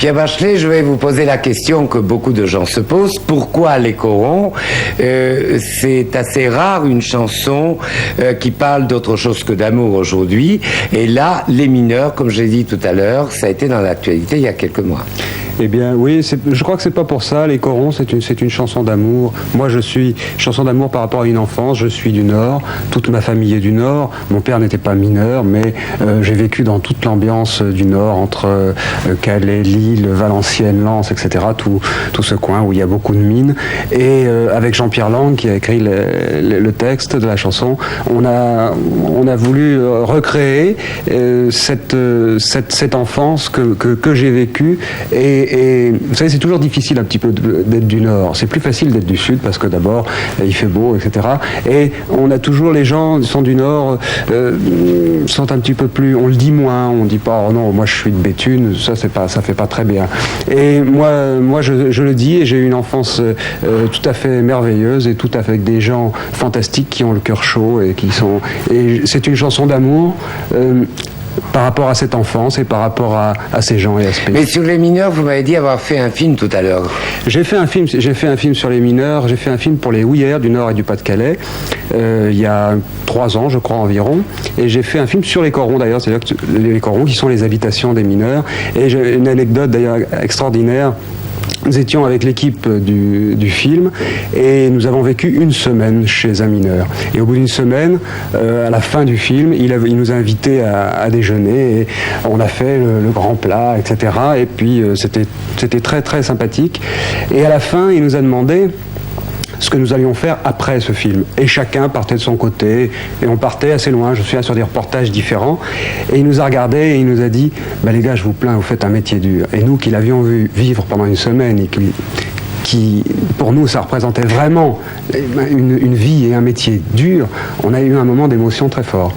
Pierre Bachelet, je vais vous poser la question que beaucoup de gens se posent. Pourquoi Les Corons? C'est assez rare une chanson qui parle d'autre chose que d'amour aujourd'hui. Et là, Les Mineurs, comme j'ai dit tout à l'heure, ça a été dans l'actualité il y a quelques mois. Eh bien, oui, je crois que c'est pas pour ça. Les Corons, c'est une chanson d'amour. Moi, je suis chanson d'amour par rapport à une enfance. Je suis du Nord. Toute ma famille est du Nord. Mon père n'était pas mineur, mais j'ai vécu dans toute l'ambiance du Nord, entre Calais, Lille, Valenciennes, Lens, etc. Tout ce coin où il y a beaucoup de mines. Et avec Jean-Pierre Lang, qui a écrit le texte de la chanson, on a voulu recréer cette enfance que j'ai vécue. Et vous savez, c'est toujours difficile un petit peu d'être du Nord. C'est plus facile d'être du Sud parce que d'abord, il fait beau, etc. Et on a toujours, les gens qui sont du Nord sont un petit peu plus, on le dit moins, on dit pas, oh non, moi je suis de Béthune, ça fait pas très bien. Et moi je le dis, et j'ai eu une enfance tout à fait merveilleuse et tout à fait avec des gens fantastiques qui ont le cœur chaud et c'est une chanson d'amour. Par rapport à cette enfance et par rapport à ces gens et à ce pays. Mais sur Les Mineurs, vous m'avez dit avoir fait un film tout à l'heure. J'ai fait un film sur Les Mineurs. J'ai fait un film pour les Houillères du Nord et du Pas-de-Calais il y a 3 ans, je crois, environ. Et j'ai fait un film sur les Corons, d'ailleurs, c'est-à-dire que les Corons qui sont les habitations des mineurs. Et j'ai une anecdote d'ailleurs extraordinaire. Nous étions avec l'équipe du film et nous avons vécu une semaine chez un mineur. Et au bout d'une semaine, à la fin du film, il nous a invités à déjeuner et on a fait le grand plat, etc. Et puis c'était très très sympathique. Et à la fin, il nous a demandé ce que nous allions faire après ce film. Et chacun partait de son côté, et on partait assez loin, je me souviens, sur des reportages différents, et il nous a regardés et il nous a dit « les gars, je vous plains, vous faites un métier dur ». Et nous, qui l'avions vu vivre pendant une semaine, et qui pour nous, ça représentait vraiment une vie et un métier dur, on a eu un moment d'émotion très fort.